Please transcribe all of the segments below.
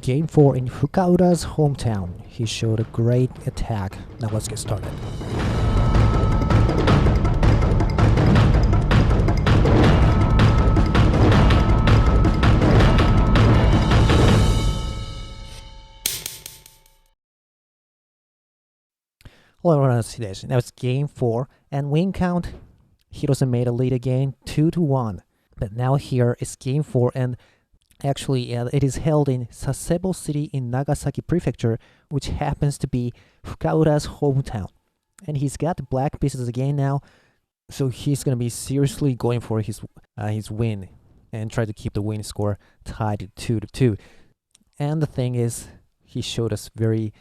Game 4 in Fukaura's hometown. He showed a great attack. Now let's get started. Hello everyone, today. Now it's game 4 and win count. HIROSE made a lead again 2-1. But now here is game 4 and actually it is held in Sasebo-city in Nagasaki prefecture, which happens to be Fukaura's hometown. And he's got the black pieces again now, so he's gonna be seriously going for his win and try to keep the win score tied at 2-2. And the thing is, he showed us very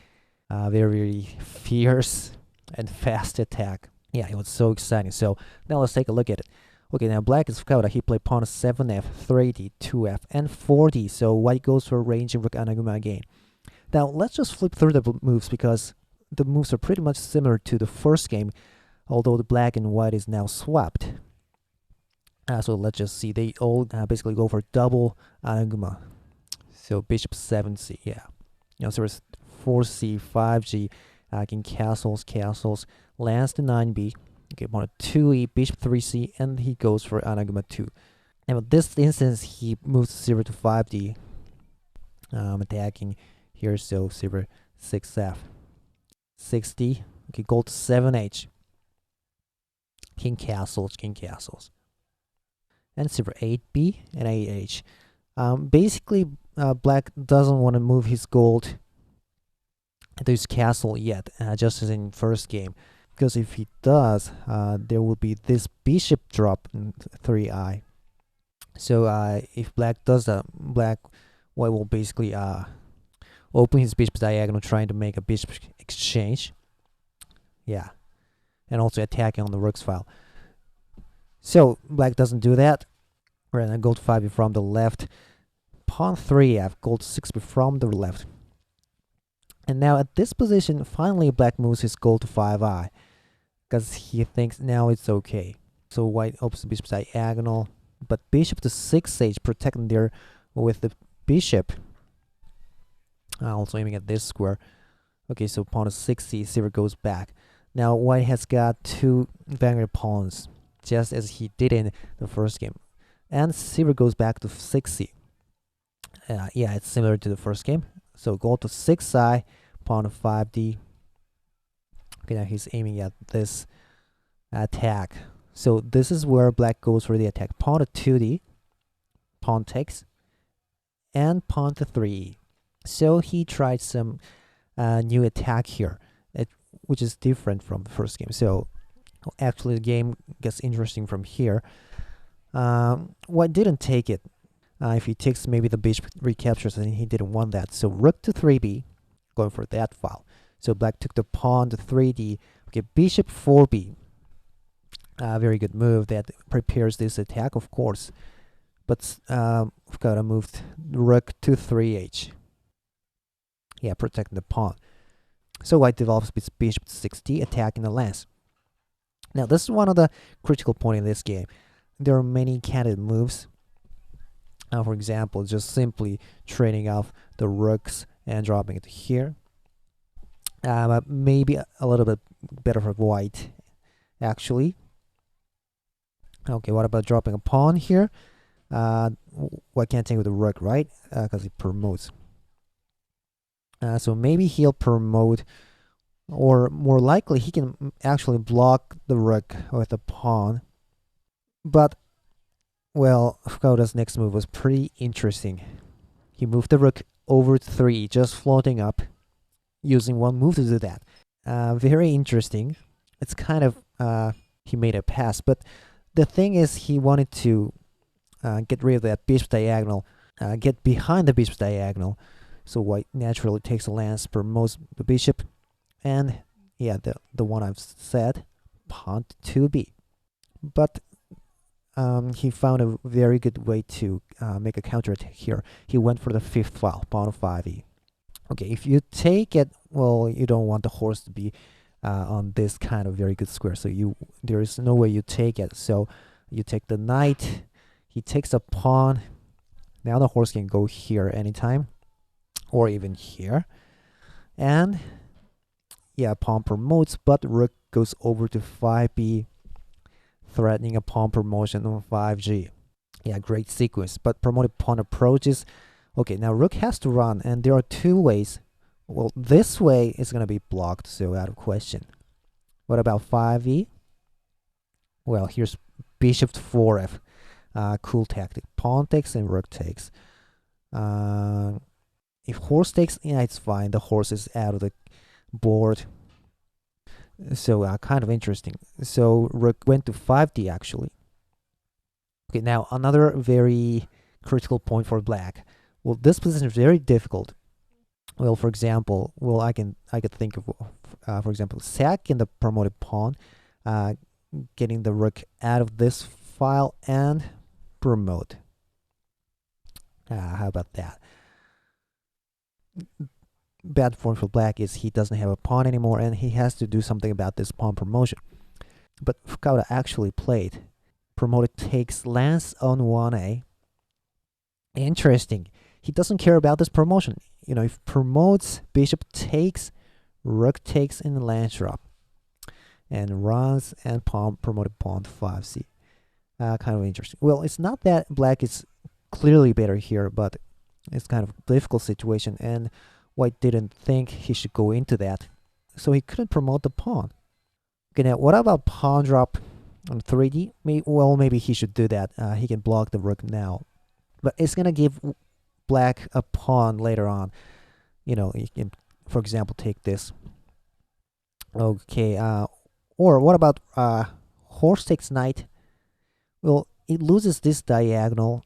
fierce and fast attack. Yeah, it was so exciting. So now let's take a look at it. Okay, now black is Fukaura. He played pawn 7f, 3d, 2f, and 4d. So white goes for ranging rook anaguma again. Now let's just flip through the moves because the moves are pretty much similar to the first game, although the black and white is now swapped. So let's just see. They all basically go for double anaguma. So bishop 7c, yeah. Now so there's 4c, 5g, king castles, lands to 9b. Okay, pawn 2e, bishop 3c, and he goes for anaguma 2. And in this instance, he moves 0 to 5d, attacking here, so 0, 6f, 6d. Okay, go to 7h, king castles, and 0, 8b and 8h. Basically, black doesn't want to move his gold to his castle yet, just as in first game. Because if he does, there will be this bishop drop in 3i. So if black does that, white will basically open his bishop diagonal, trying to make a bishop exchange. Yeah, and also attacking on the rook's file. So black doesn't do that. We're gonna go to 5b from the left. Pawn 3f, gold 6b from the left. And now at this position, finally black moves his gold to 5i. Because he thinks now it's okay. So white opens the bishop diagonal, but bishop to 6h, protecting there with the bishop. Also aiming at this square. Okay, so pawn to 6c, 0 goes back. Now white has got two vanguard pawns, just as he did in the first game. And 0 goes back to 6c. Yeah, it's similar to the first game. So go to 6i, pawn to 5d. Okay, now he's aiming at this attack. So this is where black goes for the attack. Pawn to 2d, pawn takes, and pawn to 3e. So he tried some new attack here, which is different from the first game. So actually the game gets interesting from here. White didn't take it. If he takes, maybe the bishop recaptures, and he didn't want that. So rook to 3b, going for that file. So black took the pawn to 3d. Okay, bishop 4b. Very good move that prepares this attack, of course. But Fukaura moved rook to 3h. Yeah, protecting the pawn. So white develops its bishop to 6d, attacking the lance. Now this is one of the critical points in this game. There are many candidate moves. For example, just simply trading off the rooks and dropping it here. Maybe a little bit better for white, actually. Okay, what about dropping a pawn here? White can't take with the rook, right? Because he promotes. So maybe he'll promote, or more likely, he can actually block the rook with a pawn. But, well, Fukaura's next move was pretty interesting. He moved the rook over to 3, just floating up, using one move to do that. Very interesting. It's kind of, he made a pass, but the thing is he wanted to get rid of that bishop diagonal, get behind the bishop diagonal. So white naturally takes a lance, promotes the bishop, and yeah, the one I've said, pawn to 2b. But he found a very good way to make a counterattack here. He went for the fifth file, pawn to 5e. Okay, if you take it, well, you don't want the horse to be on this kind of very good square. So there is no way you take it. So you take the knight. He takes a pawn. Now the horse can go here anytime. or even here. And yeah, pawn promotes, but rook goes over to 5b, threatening a pawn promotion on 5g. Yeah, great sequence. But promoted pawn approaches. Okay, now rook has to run, and there are two ways. Well, this way is going to be blocked, so out of question. What about 5e? Well, here's bishop to 4f. Cool tactic. Pawn takes and rook takes. If horse takes, yeah, it's fine. The horse is out of the board. So kind of interesting. So rook went to 5d actually. Okay, now another very critical point for black. Well, this position is very difficult. Well, for example, well, I could think of, for example, sacking the promoted pawn, getting the rook out of this file and promote. How about that? Bad form for black is he doesn't have a pawn anymore, and he has to do something about this pawn promotion. But Fukaura actually played promoted takes lance on 1a. Interesting. He doesn't care about this promotion. You know, if promotes, bishop takes, rook takes, and lance drop, and runs and pawn promoted pawn to 5c. Kind of interesting. Well, it's not that black is clearly better here, but it's kind of a difficult situation, and white didn't think he should go into that, so he couldn't promote the pawn. Okay, now what about pawn drop on 3d? Maybe he should do that. He can block the rook now, but it's gonna give black a pawn later on. You know, you can, for example, take this. Okay, or what about horse takes knight? Well, it loses this diagonal,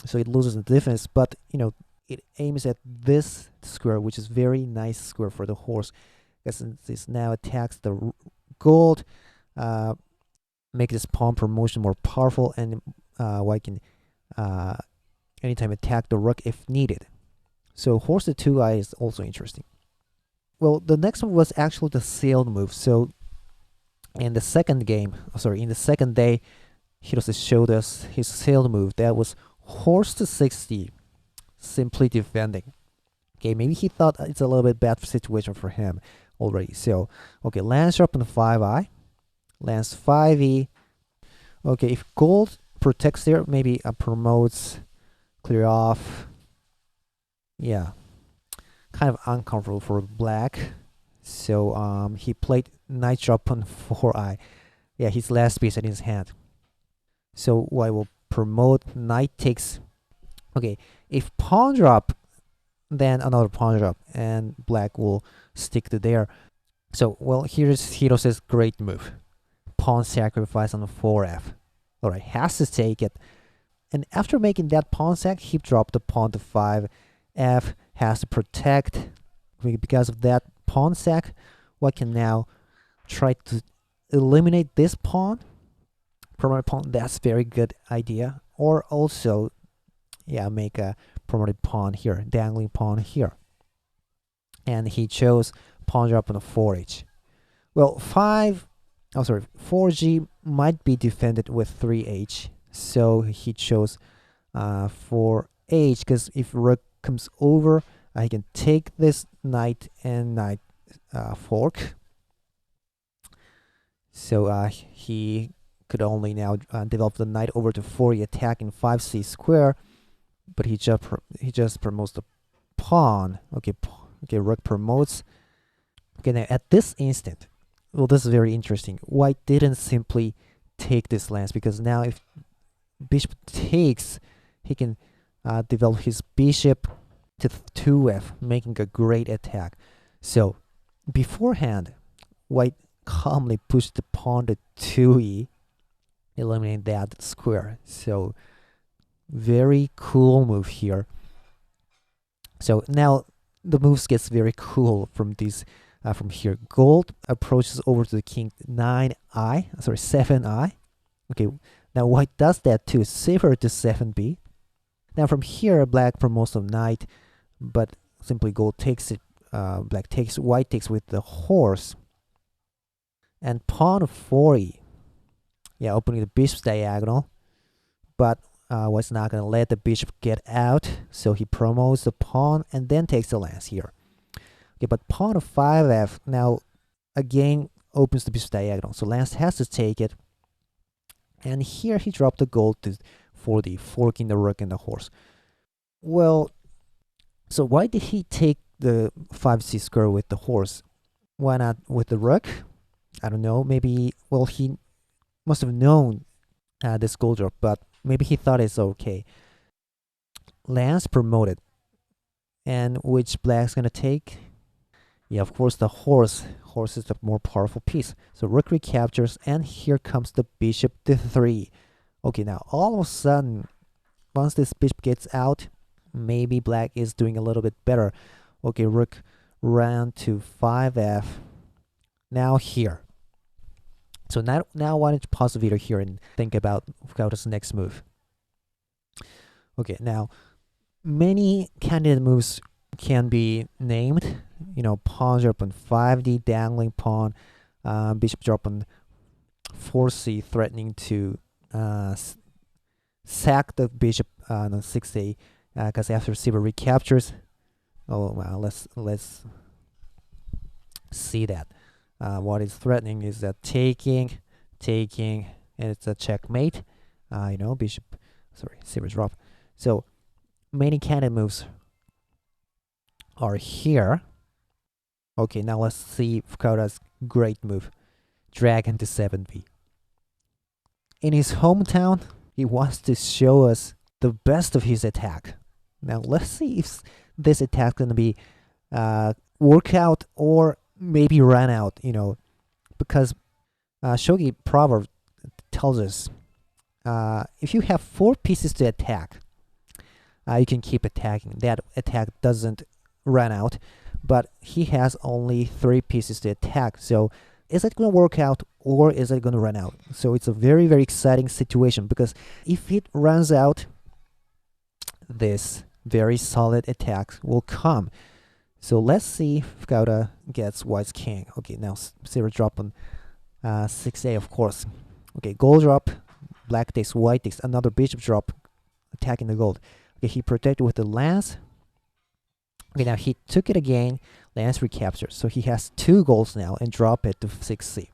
so it loses the defense, but you know, it aims at this square, which is very nice square for the horse, because this now attacks the gold, make this pawn promotion more powerful, and white can anytime attack the rook if needed. So horse to 2i is also interesting. Well, the next one was actually the sailed move. So in the second game, in the second day, HIROSE showed us his sailed move. That was horse to 60, simply defending. Okay, maybe he thought it's a little bit bad situation for him already. So, okay, lance drop on 5i, lance 5e. Okay, if gold protects there, maybe promotes, clear off. Yeah, kind of uncomfortable for black. So he played knight drop on 4i. Yeah, his last piece in his hand. So white will promote, knight takes. Okay, if pawn drop, then another pawn drop, and black will stick to there. So, well, here's HIROSE's great move. Pawn sacrifice on 4f. Alright, has to take it. And after making that pawn sack, he dropped the pawn to 5f, has to protect. Because of that pawn sack, white can now try to eliminate this pawn. Promoted pawn, that's very good idea. Or also, yeah, make a promoted pawn here, dangling pawn here. And he chose pawn drop on the 4h. Well, 4g might be defended with 3h. So he chose 4h, because if rook comes over, he can take this knight and knight fork. So he could only now develop the knight over to 4e, attacking 5c square, but he just promotes the pawn. Okay, rook promotes. Okay, now at this instant, well, this is very interesting. White didn't simply take this lance, because now if bishop takes, he can develop his bishop to 2f, making a great attack. So beforehand, white calmly pushed the pawn to 2e, eliminate that square. So very cool move here. So now the moves gets very cool from these from here. Gold approaches over to the king 7i. Okay, now white does that too, similar to 7b. Now from here, black promotes the knight, but simply gold takes it. Black takes, white takes with the horse, and pawn of 4e. Yeah, opening the bishop's diagonal, but was not going to let the bishop get out, so he promotes the pawn and then takes the lance here. Okay, but pawn of 5f now again opens the bishop diagonal, so lance has to take it. And here he dropped the gold for the forking the rook and the horse. Well, so why did he take the 5c square with the horse? Why not with the rook? I don't know. Maybe, well, he must have known this gold drop, but maybe he thought it's okay. Lance promoted. And which black's gonna take? Yeah, of course, the horse. Horse is the more powerful piece. So rook recaptures, and here comes the bishop to 3. Okay, now all of a sudden, once this bishop gets out, maybe black is doing a little bit better. Okay, rook ran to 5f. Now here. So now why don't you pause the video here and think about Fukaura's next move. Okay, now many candidate moves can be named. You know, pawn drop on 5d, dangling pawn, bishop drop on 4c, threatening to sack the bishop on 6a, because after Sasebo recaptures. Oh well, let's see that. What is threatening is that taking, and it's a checkmate. You know, bishop, sorry, Sasebo drop. So many candidate moves are here. Okay, now let's see Fukaura's great move, dragon to 7b. In his hometown, he wants to show us the best of his attack. Now let's see if this attack gonna be work out or maybe run out. You know, because Shogi proverb tells us if you have 4 pieces to attack, you can keep attacking. That attack doesn't run out, but he has only 3 pieces to attack. So is it going to work out or is it going to run out? So it's a very, very exciting situation, because if it runs out, this very solid attack will come. So let's see if Fukaura gets white's king. Okay, now 0 drop on 6a, of course. Okay, gold drop, black takes, white takes, another bishop drop, attacking the gold. Okay, he protected with the lance. Okay, now he took it again, lance recaptures. So he has 2 golds now and drop it to 6c.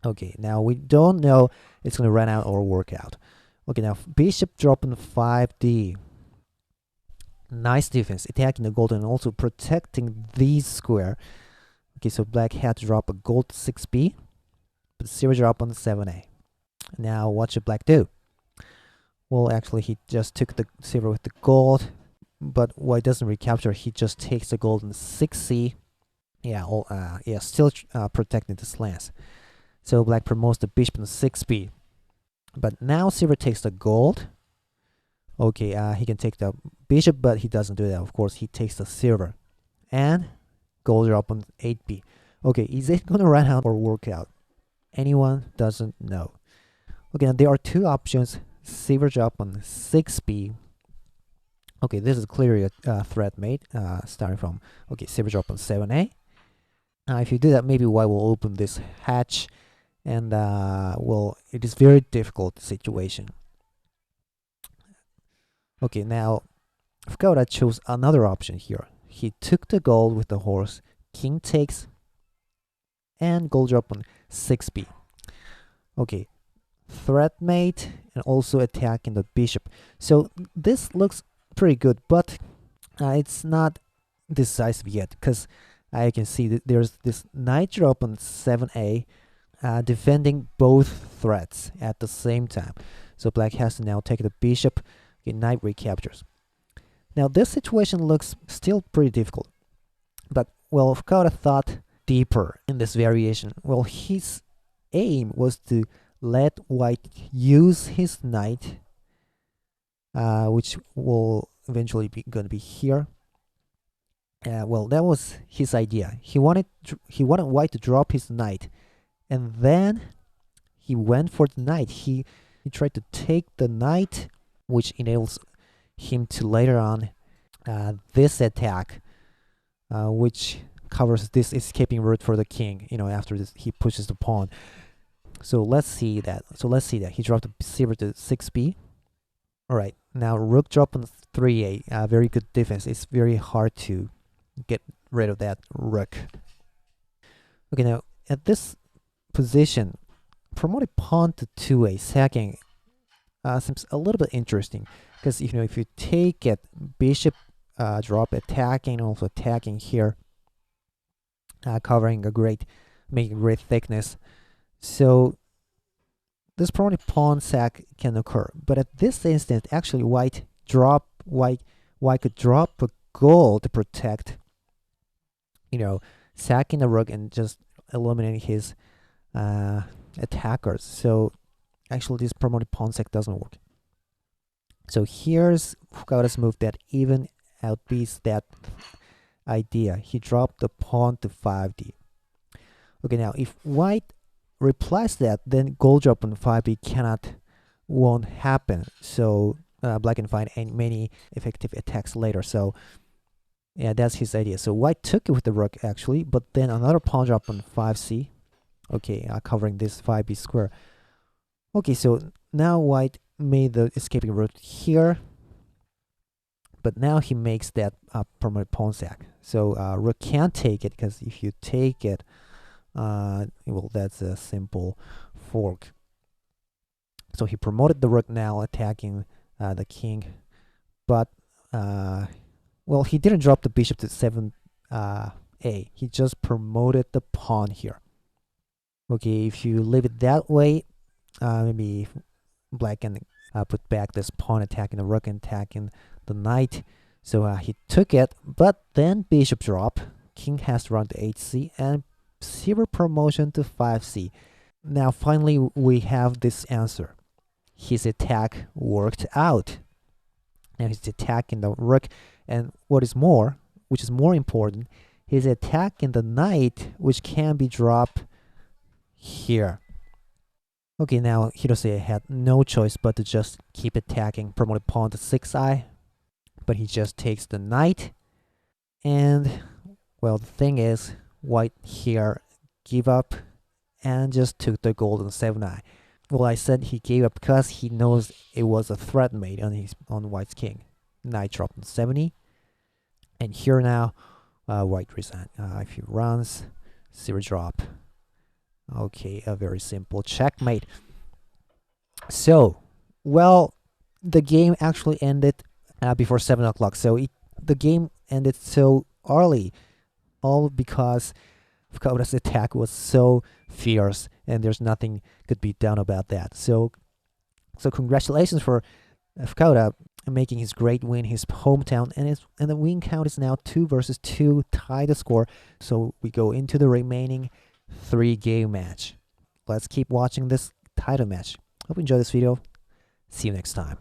Okay, now we don't know it's going to run out or work out. Okay, now bishop dropping 5d. Nice defense, attacking the gold and also protecting these square. Okay, so black had to drop a gold 6b, but 0 drop on 7a. Now what should black do? Well, actually he just took the 0 with the gold, but white doesn't recapture. He just takes the gold on 6c. Yeah, still protecting this lance. So black promotes the bishop on 6b, but now 0 takes the gold. Okay, he can take the bishop, but he doesn't do that. Of course, he takes the silver. And gold drop on 8b. Okay, is it going to run out or work out? Anyone doesn't know. Okay, now there are 2 options. Silver drop on 6b. Okay, this is clearly a threat mate, starting from, okay, silver drop on 7a. If you do that, maybe white will open this hatch. And, well, it is very difficult situation. Okay, now Fukaura chose another option here. He took the gold with the horse, king takes, and gold drop on 6b. Okay, threat mate and also attacking the bishop. So this looks pretty good, but it's not decisive yet, because you can see that there's this knight drop on 7a, defending both threats at the same time. So black has to now take the bishop. Knight recaptures. Now this situation looks still pretty difficult, but well, Fukaura thought deeper in this variation. Well, his aim was to let white use his knight, which will eventually be going to be here. Well, that was his idea. He wanted white to drop his knight, and then he went for the knight. He tried to take the knight, which enables him to later on this attack, which covers this escaping route for the king. You know, after this, he pushes the pawn. So let's see that. He dropped the silver to 6b. Alright, now rook drop on 3a. Very good defense. It's very hard to get rid of that rook. Okay, now at this position, promoted pawn to 2a, sacking seems a little bit interesting because if you take it, bishop drop attacking, also attacking here, covering making great thickness. So this promoted pawn sack can occur, but at this instant, actually, white could drop a goal to protect, sacking the rook and just eliminating his attackers. So actually, this promoted pawn sack doesn't work. So here's Fukaura's move that even outbeats that idea. He dropped the pawn to 5d. Okay, now if white replies that, then gold drop on 5b won't happen. So black can find many effective attacks later. So yeah, that's his idea. So white took it with the rook actually, but then another pawn drop on 5c. Okay, covering this 5b square. Okay, so now white made the escaping route here, but now he makes that permanent pawn sack. So rook can't take it, because if you take it, well, that's a simple fork. So he promoted the rook, now attacking the king, but well, he didn't drop the bishop to 7a. He just promoted the pawn here. Okay, if you leave it that way, maybe black can put back this pawn, attacking the rook and attacking the knight. So he took it, but then bishop drop, king has to run to hc, and 0 promotion to 5c. Now finally we have this answer. His attack worked out. Now he's attacking the rook, and what is more, which is more important, he's attacking the knight, which can be dropped here. Okay, now HIROSE had no choice but to just keep attacking promoted pawn to 6i, but he just takes the knight, and well, the thing is, white here gave up and just took the gold on 7i. Well, I said he gave up because he knows it was a threat made on white's king. Knight dropped on 70, and here now white resigned. If he runs, 0 drop. Okay, a very simple checkmate. So, well, the game actually ended before 7 o'clock. So the game ended so early, all because Fukaura's attack was so fierce, and there's nothing could be done about that. So congratulations for Fukaura making his great win, his hometown, and the win count is now 2-2, tie the score. So we go into the remaining 3-game match. Let's keep watching this title match. Hope you enjoyed this video. See you next time.